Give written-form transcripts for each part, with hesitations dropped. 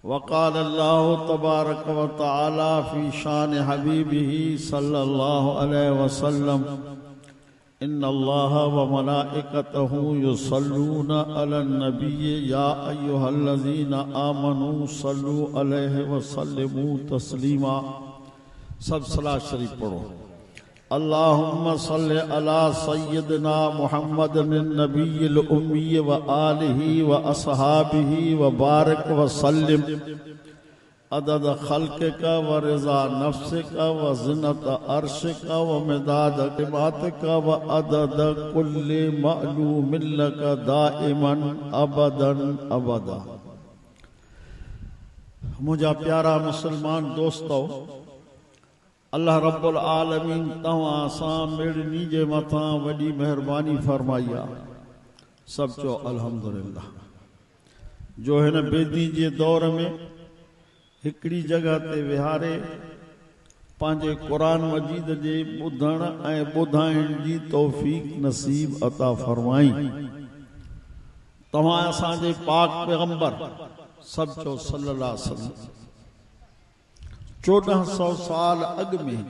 वक़ाल अल्लाहु तबारक व तआला फ़ी शान हबीबिही सल्लल्लाहु अलैहि वसल्लम इन्नल्लाह व मलाइकतहु युसल्लूना अलन नबी या अय्युहल्लज़ीना आमनू सल्लू अलैहि व सल्लिमू तस्लीमा। सब सलात शरीफ पढ़ो। अल्लाहुम्मा सल्लि अला सय्यिदना मुहम्मदिन नबिय्यिल उम्मी व आलिही व अस्हाबिही व बारिक व सल्लिम अदद खल्क़िका व रिज़ा नफ्सिका व ज़िनत अर्शिका व मिदाद कलिमातिका व अदद कुल्लि मअलूमिन लका दाइमन अबदन अबदा। मुझा प्यारा मुसलमान दोस्तों, अल्लाह रब्बुल आलमीन तव्हां सां मेड़नी जे मथां वॾी मेहरबानी फरमाई आहे। सब चो अल्हम्दुलिल्लाह। जो हिन बेदी जे दौर में हिकड़ी जगह ते विहारे पंहिंजे क़ुरान मजीद जे ॿुधण ऐं ॿुधाइण जी तौफ़ीक नसीब अता फरमाई। तव्हां असांजे पाक पैगंबर सब चो सल्लल्लाहु अलैहि वसल्लम 1400 साल अग में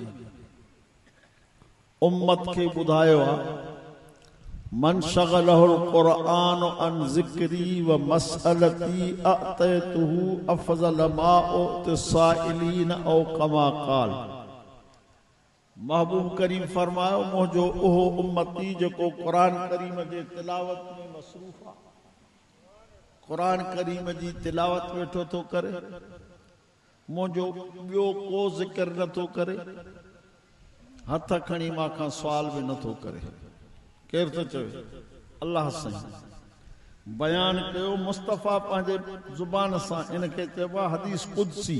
उम्मत के बुधायो आहे, मन शगलहुल क़ुरआन अन ज़िक्री व मसअलती अतैतुहु अफ़ज़ल मा उतिसाइलीन औ कमा क़ाल। महबूब करीम फरमायो, मुझो ओहो उम्मती जेको क़ुरान करीम जे तिलावत में मसरूफ़ आहे, क़ुरान करीम जी तिलावत वेठो थो करे, मुझो ॿियो को ज़िक्र नथो करे, हथ खणी मां खां सुवाल भी नथो करे। केर तो चवे? अल्लाह साईं बयान कयो मुस्तफ़ा पंहिंजे ज़ुबान सां। इनके चइबो हदीस कुदसी।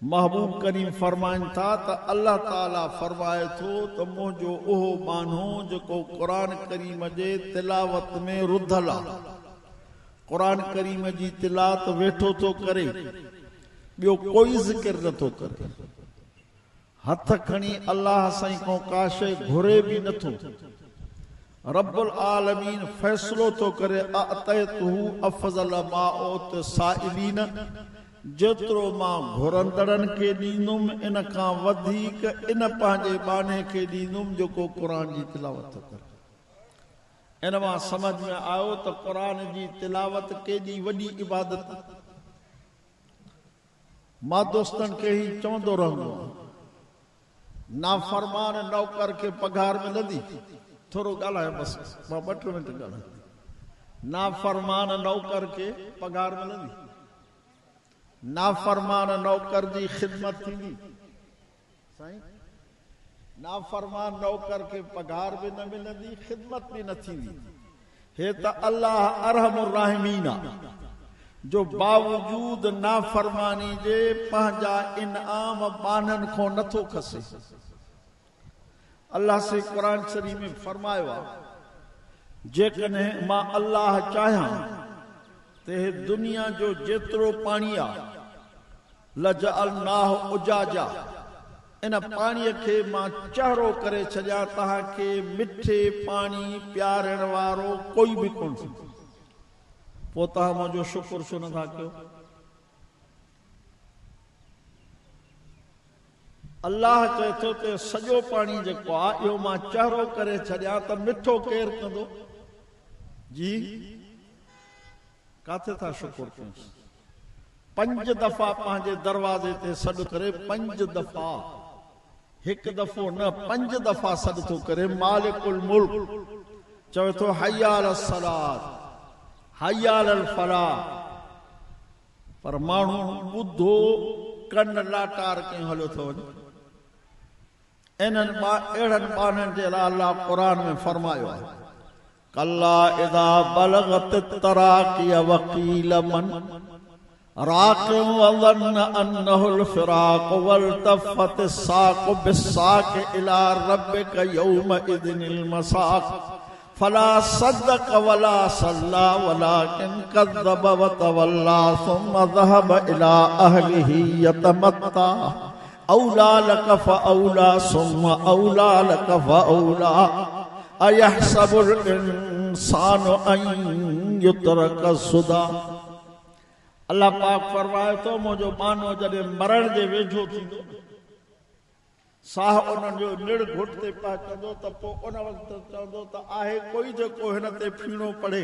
महबूब करीम फरमाइन था त अल्लाह ताला फरमाए थो त मुझो ओहो मानो जेको क़ुरान करीम जे तिलावत में रुधल आहे, क़ुरान करीम जी तिलावत वेठो थो करे, ॿियो कोई ज़िक्र नथो करे, हथ खणी अल्लाह साईं को का शइ घुरे भी नथो। रब्बुल आलमीन फैसलो तो करे, अतैतुहु अफ़ज़ल मा उतिसाइलीन, जेतिरो मां घुरंदड़नि के ॾींदुमि इन खां वधीक इन पंहिंजे बाने खे ॾींदुमि जेको क़ुरान जी तिलावत थो करे। इन मां समझ में आयो त क़ुरान जी तिलावत केॾी वॾी इबादत। मां दोस्तन के ही चवंदो रहंदो आहियां, नाफरमान नौकर के पगार मिलंदी। थोरो ॻाल्हायो बस, मां 2 मिंट ॻाल्हायां। नाफरमान नौकर के पगार मिलंदी, नाफरमान नौकर जी ख़िदमत थींदी। साईं, नाफरमान नौकर के पगार भी न मिलंदी, ख़िदमत भी न थींदी। हे त अल्लाह अरहमुर राहिमीन आहे, जो बावजूद नाफरमानी जे पंहिंजा इनाम बानन को नथो खसे। अल्लाह से कुरान शरीफ में फरमायो आहे, जेकॾहिं मां अल्लाह चाहियां ते दुनिया जो जेतिरो पाणी आहे, लजअलनाहु उजाजा, इन पाणीअ खे मां चहिरो करे छॾियां, तव्हांखे मिठे पाणी प्यारण वारो कोई भी कोन थी। पोइ तव्हां मुंहिंजो शुक्र छो नथा कयो? अल्लाह चए थो त सॼो पाणी जेको आहे इहो मां चहिरो करे छॾियां त मिठो केरु कंदो? जी काथे था शुक्र कयूं? 5 दफ़ा पंहिंजे दरवाज़े ते सॾु करे, 5 दफ़ा, हिकु दफ़ो न 5 दफ़ा सॾु थो करे। मालिकुल मुल्क चवे थो हय्या अलस सलात, हय्या अलल फलाह, पर माण्हू ॿुधो कन लाटार कयूं हलियो थो वञे। इन्हनि अहिड़नि ॿारनि जे लाइ अल्लाह क़ुरान में फरमायो आहे, कल्ला इज़ा बलगत तराक़ी वक़ील मन राक़िम वज़न्न अन्नहुल फ़िराक़ वल्तफ़त साक़ बिस्साक़ इला रब्बिक यौमइज़िनिल मसाक़ फला सद्दक़ वला सल्ला वलाकिन कज़्ज़ब व तवल्ला सुम्मा ज़हब इला अहलिही यतमत्ता औला लक फऔला सुम्मा औला लक फऔला अयहसबुल इंसानु अन युत्रक सुदा। अल्लाह पाक फरमाए तो मुझो बानो जॾहिं मरण जे वेझो थींदो साह उन्हनि जो निड़ घुट ते पहुचंदो त पोइ उन वक़्तु चवंदो त आहे कोई जेको हिन ते फीणो पढ़े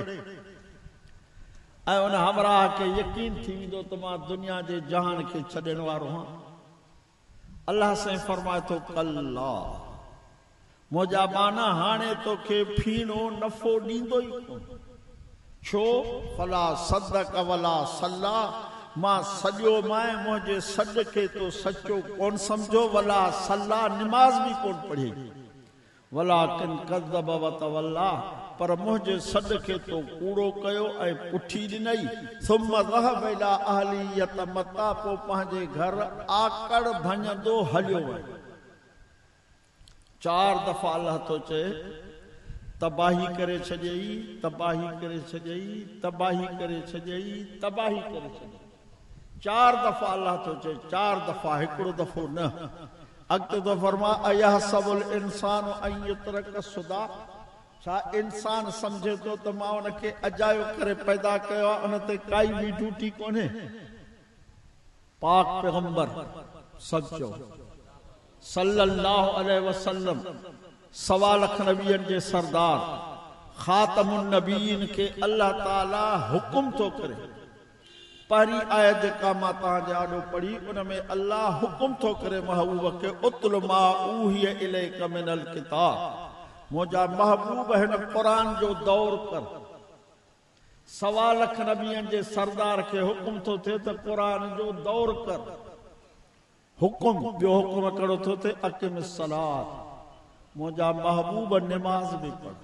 ऐं उन हमराह खे यकीन थी वेंदो त मां दुनिया जे जहान खे छॾण वारो आहियां। अल्लाह साईं फरमाए थो कल्ला मुंहिंजा बाना हाणे तोखे फीणो नफ़ो ॾींदो ई कोन। छो फला सदक वला सल्ला मां सॼो माए मुंहिंजे सॾ खे तो सचो कोन सम्झो वला सल्ला निमाज़ भी कोन पढ़ी वला किन कज़ब वतवल्ला पर मुंहिंजे सॾ खे तो कूड़ो कयो ऐं पुठी ॾिनई सुम ज़हब इला अहली यतमता पोइ पंहिंजे घर आकड़ भञंदो हलियो वञे। 4 दफ़ा अल्लाह तो चए तबाही करे छॾियई तबाही करे छॾियई तबाही करे छॾियई तबाही करे छॾियई 4 दफ़ा अल्लाह तो चए 4 दफ़ा हिकिड़ो दफ़ो न। अॻिते तो फरमा अयहसबुल इंसान अन युतरक सुदा छा इंसान सम्झे तो त मां उनखे अजायो करे पैदा कयो आहे उन ते काई बि ड्यूटी कोन्हे। पाक पैगंबर सचो सल्लल्लाहु अलैहि वसल्लम 1.25 लाख नबियन जे सरदार खातमुन नबीन के अल्लाह ताला हुकुम तो करे। पहली आयत जेका मां तव्हांजे आॾो पढ़ी उन में अल्लाह हुकुम तो करे महबूब खे उतल मा ऊहिय इलैक मिनल किताब मुंहिंजा महबूब हिन क़ुरान जो दौर कर। 1.25 लाख नबियन जे सरदार खे हुकुम तो थिए त क़ुरान जो दौर कर। हुकुम ॿियो हुकुम कहिड़ो थो थिए अक़िम सलात मुंहिंजा महबूब निमाज़ भी पढ़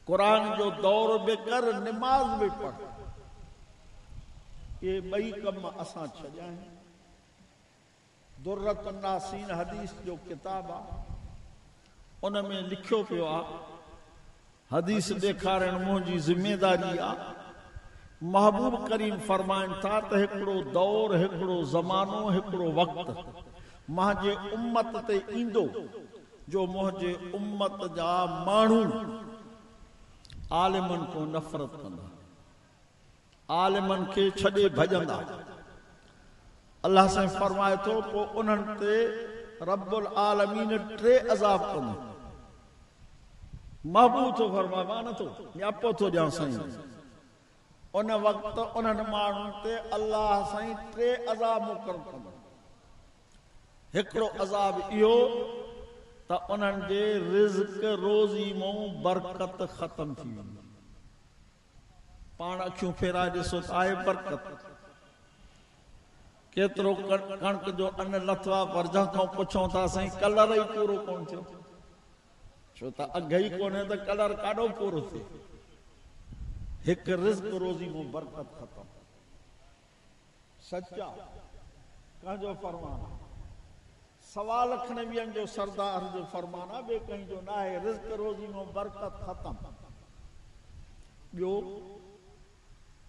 क़ुरान जो दौर भी कर निमाज़ भी पढ़। ये ॿई कम असां छॾिया आहिनि। दुर्रत नासीन हदीस जो किताब आहे उन में लिखियो पियो आहे हदीस ॾेखारण मुंहिंजी ज़िम्मेदारी आहे। महबूब करीम फरमाइनि था त हिकिड़ो दौर हिकिड़ो ज़मानो हिकिड़ो वक़्तु मुंहिंजे उम्मत ते ईंदो जो मुंहिंजे उम्मत जा माण्हू आलिमनि को नफ़रत कंदा आलिमनि खे छॾे भॼंदा। अल्लाह साईं फरमाए थो पोइ उन्हनि ते रब्बुल आलमीन 3 अज़ाब कंदो। महबूब थो फरमाए मां नथो न्यापो थो ॾियां साईं उन वक़्तु उन्हनि माण्हुनि ते अल्लाह साईं 3 अज़ाब मुक़ररु कंदो। हिकिड़ो अज़ाब इहो त उन्हनि जे रिज़्क रोज़ी मां बरकत ख़तम थी वेंदी। पाण अखियूं फेराए ॾिसो त आहे बरकत केतिरो कणक जो अन्न लथो आहे पर जंहिंखां पुछूं था साईं कलर ई पूरो कोन थियो छो त अघ ई कोन्हे त कलर काॾो पूरो थिए। हिकु रिज़्क रोज़ी मां बरकत ख़तम सचा कंहिंजो फरमान 1.25 लाख नबियन जो सरदार जो फरमान आहे ॿिए कंहिंजो न आहे। रिज़्क रोज़ी मां बरकत ख़तम। ॿियो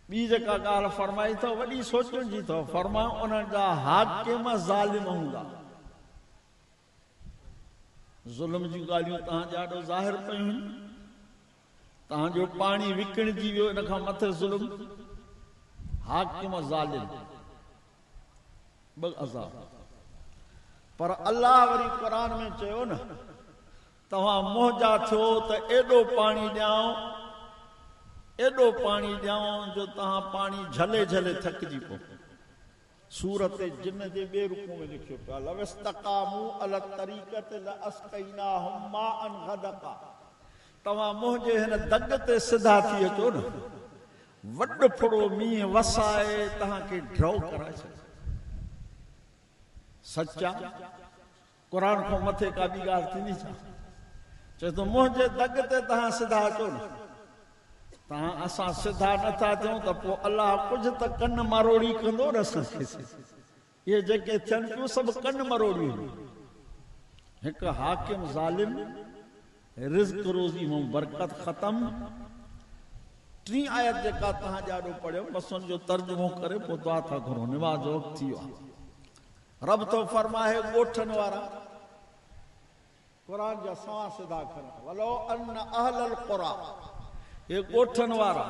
ॿी जेका ॻाल्हि फरमाई अथव वॾी सोचण जी अथव फरमायो उन्हनि जा हाकिम ज़ालिम हूंदा। ज़ुल्म जूं ॻाल्हियूं तव्हांजे ॾाढो ज़ाहिर पयूं आहिनि। तव्हांजो पाणी विकिणजी वियो इन खां मथे ज़ुल्म हाकिम ज़ालिम 2 अज़ाब। पर अल्लाह वरी क़ुरान में चयो न तव्हां मोहजा थियो त एॾो पाणी ॾियां जो तव्हां पाणी झले झले थकिजी पओ। सूरत जिन जे ॿिए रूप में लिखियो पियो आहे लवस्तक़ामू अला तरीक़त लअस्क़ैनाहुम माअन गदक़ा तव्हां मुंहिंजे हिन दग ते सिधा थी अचो न वॾो फुड़ो मींहुं वसाए तव्हांखे ड्रॉ कराए छॾे। सचा क़ुरान खां मथे का ॿी ॻाल्हि थींदी छा? चए थो मुंहिंजे दग ते तव्हां सिधा अचो न। तव्हां असां सिधा नथा थियूं त पोइ अलाह कुझु त कन मरोड़ी कंदो न असांखे। इहे जेके थियनि पियूं सभु कन मरोड़ियूं। हिकु हाकिम ज़ालिम रिज़्क रोज़ी मां बरकत ख़तम। 3 आयत जेका तव्हां ॾाढो पढ़ियो बसि उन जो तर्जुमो करे पोइ दुआ था घुरो निमाज़ जो वक़्तु थी वियो आहे। रब तो फरमाए ॻोठनि वारा क़ुरान जा सवा सिधा खण वलो अन अहलल क़ुरा हे ॻोठनि वारा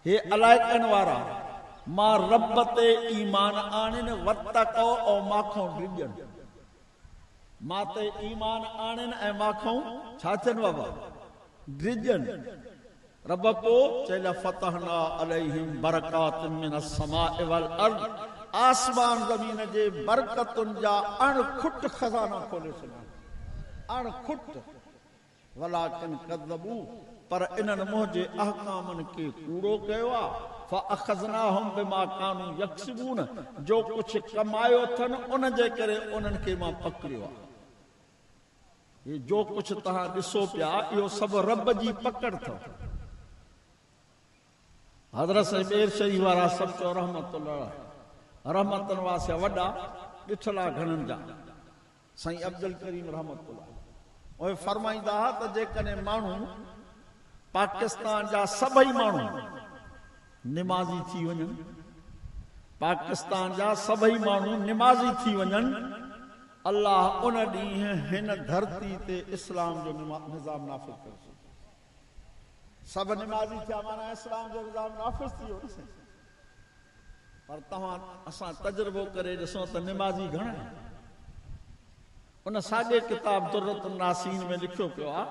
हे अलाइक़नि वारा मां रब ते ईमान आणनि वतको ऐं माखो डिॼनि मां ते ईमान आणनि ऐं माखो छा थियनि बाबा डिॼनि रब पो चइल फतहना अलैहिम बरकातुन मिनस समाए वल अर्द आसमान ज़मीन जे बरकतुनि जा अणखुट खज़ाना खोले छॾिया अणखुट वलाकिन कज़बू पर इन्हनि मुंहिंजे अहकामनि खे कूड़ो कयो आहे फअखज़नाहुम बिमा कानू यक्सिबून जो कुछ कमायो अथनि उन जे करे उन्हनि खे मां पकड़ियो आहे ये जो कुछ तव्हां ॾिसो पिया इहो सभु रब जी पकड़ अथव हज़रत साईं ॿेर शरीफ़ वारा सभु चओ रहमतुल्लाह वासिया वॾा ॾिठल आहे घणनि जा साईं अब्दुल करीम रहमतुल्लाह उहे फरमाईंदा हुआ त जेकॾहिं माण्हू पाकिस्तान जा सभई माण्हू निमाज़ी थी वञनि पाकिस्तान जा सभई माण्हू निमाज़ी थी वञनि अल्लाह उन ॾींहुं हिन धरती ते इस्लाम जो निज़ाम नाफ़िज़ करे छॾियो सभु निमाज़ी थिया माना इस्लाम जो निज़ाम नाफ़िज़ थी वियो न पर तव्हां असां तजुर्बो करे ॾिसो त निमाज़ी घणा उन साॻे किताब दुर्रतुन नासीन में लिखियो पियो आहे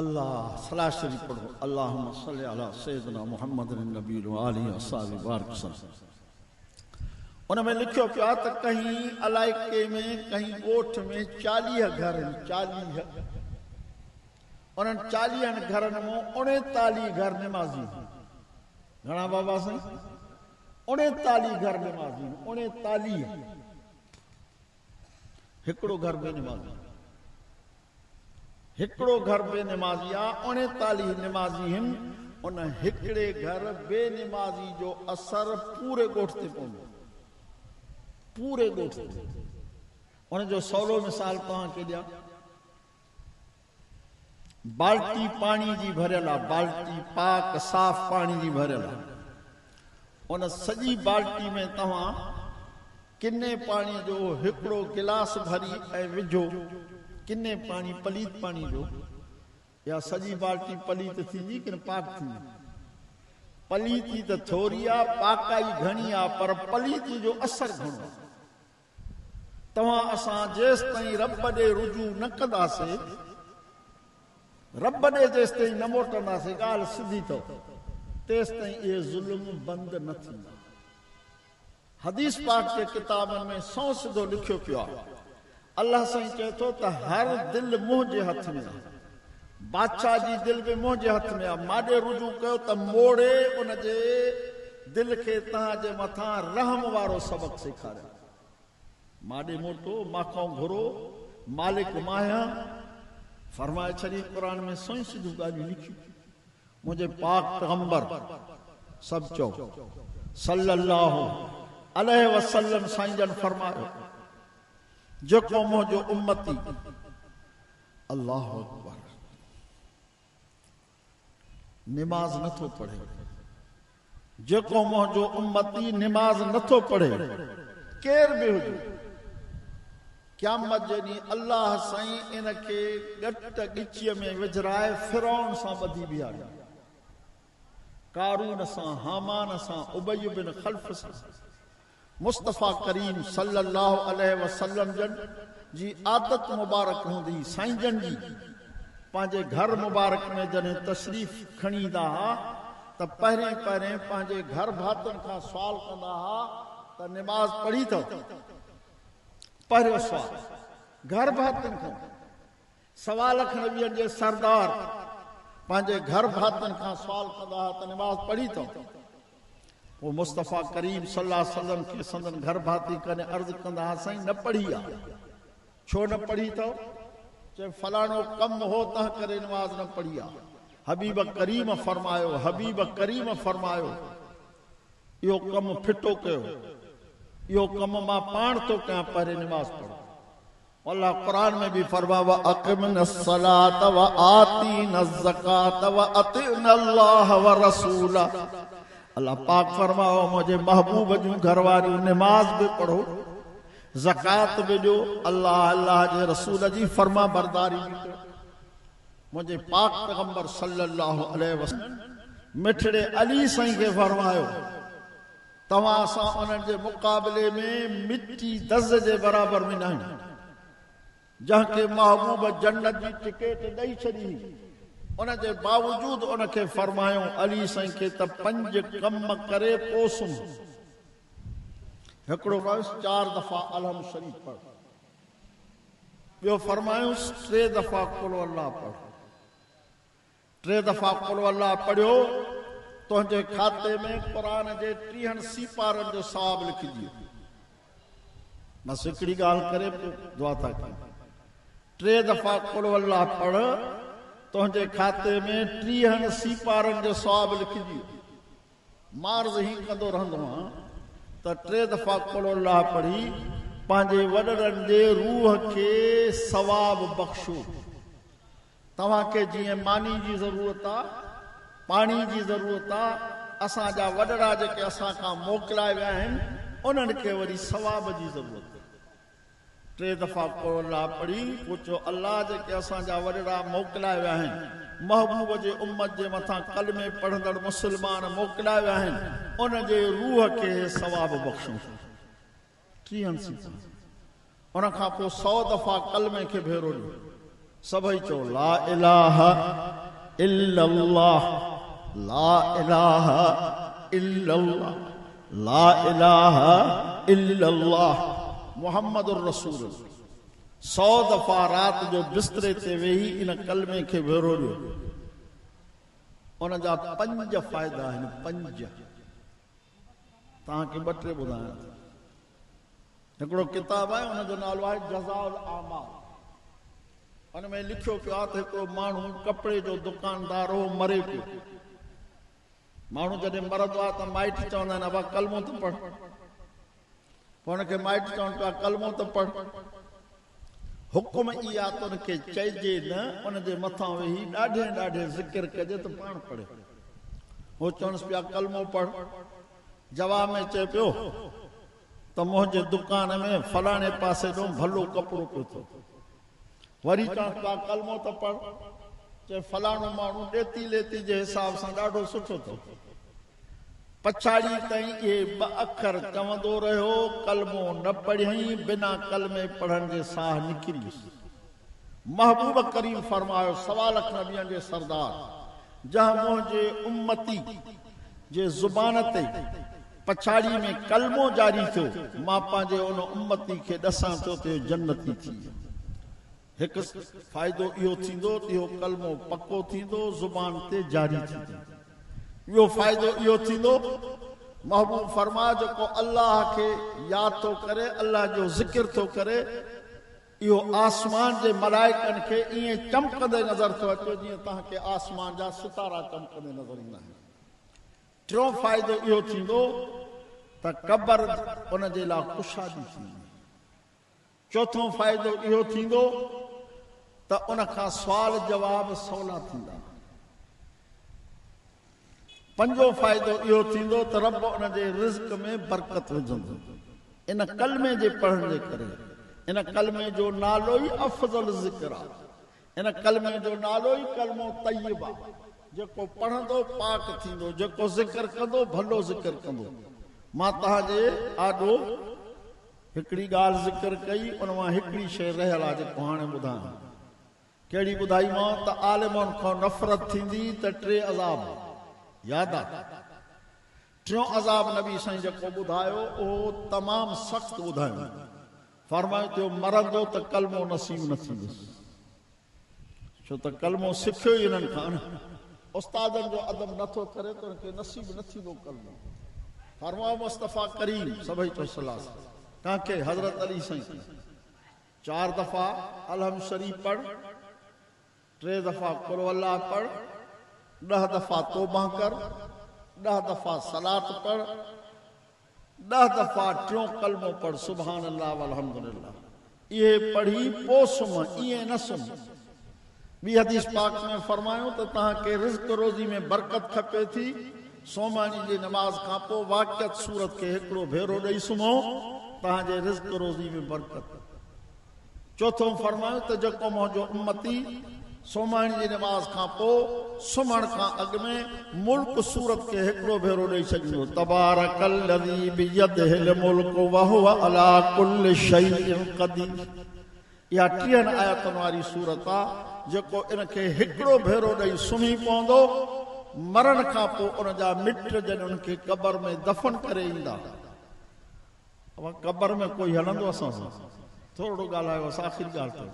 अल्लाह सलाह शरीफ़ पढ़ो अल्लाहुम्मा सल्लि अला सय्यिदिना मुहम्मदिन नबी व आलिहि अस्हाबि बारिक वसल्लम उन में लिखियो पियो आहे त कहीं इलाइक़े में कहीं ॻोठ में 40 घर आहिनि 40 उन्हनि 40 घरनि मां 39 घर निमाज़ी घणा बाबा साईं 39 घर निमाज़ी 39 हिकिड़ो घर बेनिमाज़ी हिकिड़ो घर बेनिमाज़ी आहे 39 निमाज़ी आहिनि उन हिकिड़े घर बेनिमाज़ी जो असर पूरे ॻोठ ते पवंदो पूरे ॻोठ ते उन जो सवलो मिसाल तव्हांखे ॾियां बाल्टी पाणी जी भरियल आहे बाल्टी पाक साफ़ पाणी जी भरियल आहे उन सॼी बाल्टी में तव्हां किने पाणी जो हिकिड़ो गिलास भरी ऐं विझो किने पाणी पलीत पाणी जो या सॼी बाल्टी पलीत थींदी कि न पाक थींदी पलीती त थोरी आहे पाकाई घणी आहे पर पलीती जो असर घणो आहे तव्हां असां जेसि ताईं रब ॾे रुजू न कंदासीं रब ॾे जेसि ताईं न मोटंदासीं ॻाल्हि सिधी अथव तेसि ताईं इहे ज़ुल्म बंदि न थींदा हदीस पाक जे किताबनि में सौ सिधो लिखियो पियो आहे अल्लाह साईं चए थो त हर दिलि मुंहिंजे हथ में आहे बादशाह जी दिलि बि मुंहिंजे हथ में आहे मां ॾे रुजू कयो त मोड़े उनजे दिलि खे तव्हांजे मथां रहम वारो सबक़ सेखारियो मां ॾे मोटो माखो घुरो मालिक माया फरमाए छॾी क़ुर में सोई सिधियूं ॻाल्हियूं लिखियूं मुंहिंजे पाक पैगंबर सभु चओ सल्लल्लाहु अलैहि वसल्लम साईं जन फरमायो जेको मुंहिंजो उम्मती अल्लाह अकबर निमाज़ नथो पढ़े जेको मुंहिंजो उम्मती निमाज़ नथो पढ़े केर बि हुजे क़यामत जे ॾींहुं अल्लाह साईं इनखे ॻट ॻिचीअ में विझराए फिरौन सां ॿधी बीहारियो कारून सां हामान सां उबय बिन खल्फ सां मुस्तफ़ा करीम सल्लल्लाहु अलैहि वसल्लम जन जी आदत मुबारक हूंदी साईं जन जी पंहिंजे घर मुबारक में जॾहिं तशरीफ़ खणी ईंदा हुआ त पहिरें पंहिंजे घर भातनि खां सुवाल कंदा हुआ त निमाज़ पढ़ी अथव पहिरियों सुवाल घर भातनि खां सवा लख नबियनि जे सरदार पंहिंजे घर भातनि खां सुवाल कंदा हुआ त निमाज़ पढ़ी अथव पोइ मुस्तफ़ा करीम सल्लल्लाहु अलैहि वसल्लम खे संदन घर भाती कॾहिं अर्ज़ु कंदा हुआ साईं न पढ़ी आहे छो न पढ़ी अथव चए फलाणो कमु हो तंहिं करे निमाज़ न पढ़ी आहे हबीब करीम फरमायो इहो कमु फिटो कयो इहो कमु मां पाण थो कयां पहिरें निमाज़ पढ़ो अल्लाह क़ुरान में भी फरमावा अक़िमनस सलात व आतीनज़ ज़कात व अतिनल्लाह व रसूला अल्लाह पाक फरमाओ मुझे महबूब जूं घरवारियूं निमाज़ भी पढ़ो ज़कात भी ॾियो अल्लाह जे रसूल जी फरमा बरदारी भी कयो मुझे पाक पैगंबर सल्लल्लाहु अलैहि वसल्लम मिठड़े अली साईं खे फरमायो तव्हां सां उन्हनि जे मुक़ाबले में मिट्टी दज़ जे बराबर में न आहिनि जंहिंखे महबूब जन्नत जी टिकट ॾेई छॾी उन जे बावजूद उनखे फरमायो अली साईं खे त 5 कम करे पोसुम हिकिड़ो 4 दफ़ा अलहम शरीफ़ पढ़ ॿियो फरमायुसि 3 दफ़ा कुल अल्लाह पढ़ 3 दफ़ा कुल अल्लाह पढ़ियो तुंहिंजे खाते में क़ुरान जे 30 सीपारनि जो सवाब लिखिजी बस हिकिड़ी ॻाल्हि करे दुआ था कयूं 3 दफ़ा कुल अल्लाह पढ़ तुंहिंजे खाते में 30 सीपारनि जो सवाब लिखिजी मार्ज़ ही कंदो रहंदो आहियां त 3 दफ़ा कुल अल्लाह पढ़ी पंहिंजे वॾड़नि जे रूह खे सवाब बख़्शो तव्हांखे जीअं मानी जी ज़रूरत आहे पाणी जी ज़रूरत आहे असांजा वॾड़ा जेके असां खां मोकिलाए विया आहिनि उन्हनि खे वरी सवाब जी ज़रूरत आहे 3 दफ़ा कुल अल्लाह पढ़ी पुछो अल्लाह जेके असांजा वॾड़ा मोकिलाए विया आहिनि महबूब जे उम्मत जे मथां कलमे पढ़ंदड़ मुस्लमान मोकिलाए विया आहिनि उन जे रूह खे सवाब बख़्शो 30 उन खां पोइ 100 दफ़ा कलमे खे भेरो ॾियो सभई चओ ला इलाहा इल्लल्लाह ला इलाहा इल्लल्लाह ला इलाहा इल्लल्लाह मुहम्मदुर रसूल 100 दफ़ा रात जो बिस्तरे ते वेही इन कलमे खे भेरो ॾियो उन जा 5 फ़ाइदा आहिनि 5 तव्हांखे 2-3 ॿुधायां हिकिड़ो किताब आहे उन जो नालो आहे जज़ाउल आमाल उन में लिखियो पियो आहे त हिकिड़ो माण्हू कपिड़े जो दुकानदार हो मरे पियो माण्हू जॾहिं मरंदो आहे त माइट चवंदा आहिनि अबा कलमो त पढ़ पोइ हुनखे माइट चवनि पिया कलमो त पढ़ हुकुम इहा त हुनखे चइजे न उन जे मथां वेही ॾाढे ज़िक्र कजे त पाण पढ़े हो चवनिसि पिया कलमो पढ़ जवाब में चए पियो त मुंहिंजे दुकान में फलाणे पासे ॾों भलो कपिड़ो पियो थो वरी चवनि पिया कलमो त पढ़ चए फलाणो माण्हू ॾेती लेती जे हिसाब सां ॾाढो सुठो थो पछाड़ी ताईं इहे 2 अखर चवंदो रहियो कलमो न पढ़ियई बिना कलमे पढ़ण जे साह निकिरी वियुसि महबूब करीम फरमायो 1.25 लख नबियनि जे सरदार जंहिं मुंहिंजे उम्मती जे ज़ुबान ते पछाड़ी में कलमो जारी थियो मां पंहिंजे उन उम्मती खे ॾसां थो त जन्नती थी हिकु फ़ाइदो इहो थींदो त इहो कलमो पको थींदो ज़ुबान ते जारी थींदो ॿियो फ़ाइदो इहो थींदो महबूब फरमा जेको अल्लाह खे यादि थो करे अल्लाह जो ज़िक्र थो करे इहो आसमान जे मलाइकनि खे ईअं चमकंदे नज़र थो अचे जीअं तव्हांखे आसमान जा सितारा चमकंदे नज़र ईंदा आहिनि 3 फ़ाइदो इहो थींदो त क़बर उन जे लाइ कुशादी थींदी 4 फ़ाइदो इहो थींदो त उन खां सुवाल जवाब सवला थींदा 5 फ़ाइदो इहो थींदो त रब उन जे रिज़्क़ में बरकत विझंदो इन कलमे जे पढ़ण जे करे इन कलमे जो नालो ई अफ़ज़ल ज़िक्र आहे इन कलमे जो नालो ई कलमो तय्यब आहे जेको पढ़ंदो पाक थींदो जेको ज़िक्र कंदो भलो ज़िक्र कंदो मां तव्हांजे आॾो हिकिड़ी ॻाल्हि ज़िक्र कई उन मां हिकिड़ी शइ रहियल आहे जेको हाणे ॿुधायां कहिड़ी ॿुधाईमांव त आलिमनि खां नफ़रत थींदी त 3 अज़ाब यादि आहे 3 अज़ाब नबी साईं जेको ॿुधायो उहो तमामु सख़्तु ॿुधायो फरमायो थियो मरंदो त कलमो नसीब न थींदुसि छो त कलमो सिखियो ई हिननि खां उस्तादनि जो अदब नथो करे त हुनखे नसीब न थींदो कलमो फरमायो मुस्तफ़ा करीम सभई चओ सलाह तव्हांखे हज़रत अली साईं 4 दफ़ा अलहम शरीफ़ पढ़ 3 दफ़ा कुल अल्लाह पढ़ 10 दफ़ा तौबा कर 10 दफ़ा सलात पढ़ 10 दफ़ा 3 कलमो पढ़ सुभान अल्लाह वल्हम्दुलिल्लाह इहे पढ़ी पोइ सुम ईअं न सुम ॿी हदीस पाक में फरमायो त तव्हांखे रिज़्क़ रोज़ी में बरकत खपे थी सोमानी जी नमाज़ खां पोइ वाक़ियत सूरत खे हिकिड़ो भेरो ॾेई सुम्हो तव्हांजे रिज़्क़ रोज़ी में बरकत 4 फरमायो त जेको मुंहिंजो उम्मती सुम्हण जी नमाज़ खां पोइ सुम्हण खां अॻु में मुल्क सूरत खे हिकिड़ो भेरो ॾेई छॾींदो। तबारकल्लज़ी बियदिहिल मुल्कु व हुव अला कुल्लि शैइन क़दीर। इहा 3 आयतुनि वारी सूरत आहे जेको इनखे हिकिड़ो भेरो ॾेई सुम्ही पवंदो। मरण खां पोइ उन जा मिट जॾहिं उनखे क़बर में दफ़न करे ईंदा। क़बर में कोई हलंदो असां सां? थोरो ॻाल्हायो, असां आख़िरी ॻाल्हि कयो।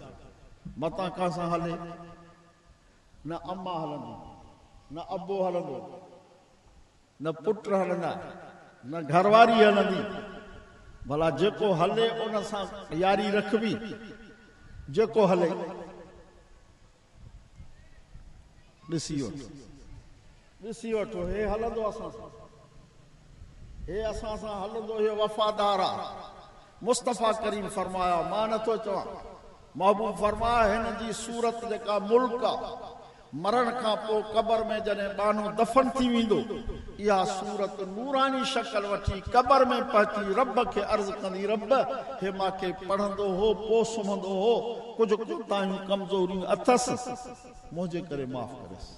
मतां खां सां हले न अम्मा हलंदी, न अबो हलंदो, न पुट हलंदा, न घरवारी हलंदी। भला जेको हले उन सां यारी रखबी। जेको हले ॾिसी वठो, हे हलंदो असां सां, हे असां सां हलंदो, हे वफ़ादार आहे। मुस्तफ़ा करीम फरमाया, मां नथो चवां, महबूब फरमाया, हिन जी सूरत जेका मुल्क आहे, मरण खां पोइ क़बर में जॾहिं बानो दफ़न थी वेंदो, इहा सूरत नूरानी शक्ल वठी क़बर में पहुची रब खे अर्ज़ कंदी, रब हे मूंखे पढ़ंदो हो पोइ सुम्हंदो हो, कुझु कोताहियूं कमज़ोरियूं अथसि, मुंहिंजे करे माफ़ करेसि,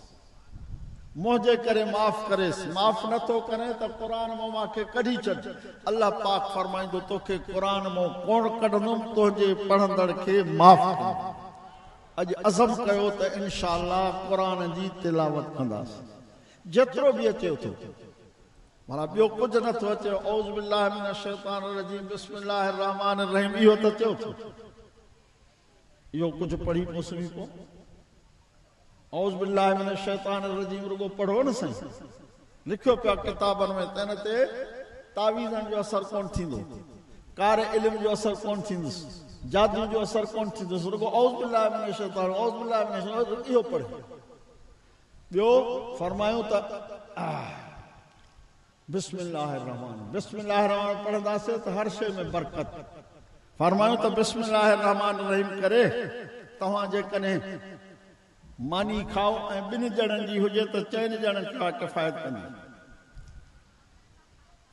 मुंहिंजे करे माफ़ करेसि। माफ़ नथो करे त क़ुरान मां मूंखे कढी छॾ। अल्लाह पाक फरमाईंदो, तोखे क़ुरान मां कोन कढंदुमि, तुंहिंजे पढ़ंदड़ खे माफ़ कंदुमि। अॼु अज़म कयो त इंशाअल्लाह क़ुरान जी तिलावत कंदासीं, जेतिरो बि अचे थो। माना ॿियो कुझु नथो अचे। औज़ बिल्लाहि मिनश शैतानिर रजीम बिस्मिल्लाहिर रहमानिर रहीम इहो त चयो थो। इहो कुझु पढ़ी पोइ सुम्ही पओ। औज़ बिल्लाहि मिनश शैतानिर रजीम रुगो पढ़ो न साईं, लिखियो पिया किताबनि में। तन ते तावीज़नि जो असरु कोन थींदो, कार इल्म जो असरु कोन थींदुसि, जादू जो असरु कोन थींदुसि। रुगो औज़ बिल्लाहि मिनश शैतान, औज़ बिल्लाहि मिनश शैतान, इहो पढ़े। ॿियो फरमायूं त बिस्मिल्लाहिर रहमान, बिस्मिल्लाहिर रहमान पढ़ंदासीं त हर शइ में बरकत। फरमायूं त बिस्मिल्लाहिर रहमान रहीम करे तव्हां जेकॾहिं मानी खाओ ऐं 2 ॼणनि जी हुजे त 4 ॼणनि खे किफ़ायत कंदी,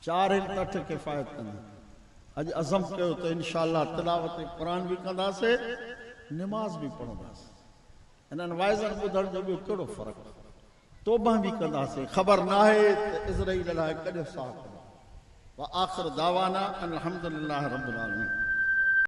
4 तठ किफ़ायत कंदी। अॼु अज़म कयो त इंशाअल्लाह तिलावत क़ुरान बि कंदासीं, निमाज़ बि पढ़ंदासीं। इन्हनि वाइज़नि ॿुधण जो ॿियो कहिड़ो फ़र्क़ु। तौबा बि कंदासीं, ख़बर न आहे त इज़राइल लाइ कॾहिं साह कंदा। व आख़िर दावाना अल्हम्दुलिल्लाहि रब्बिल आलमीन।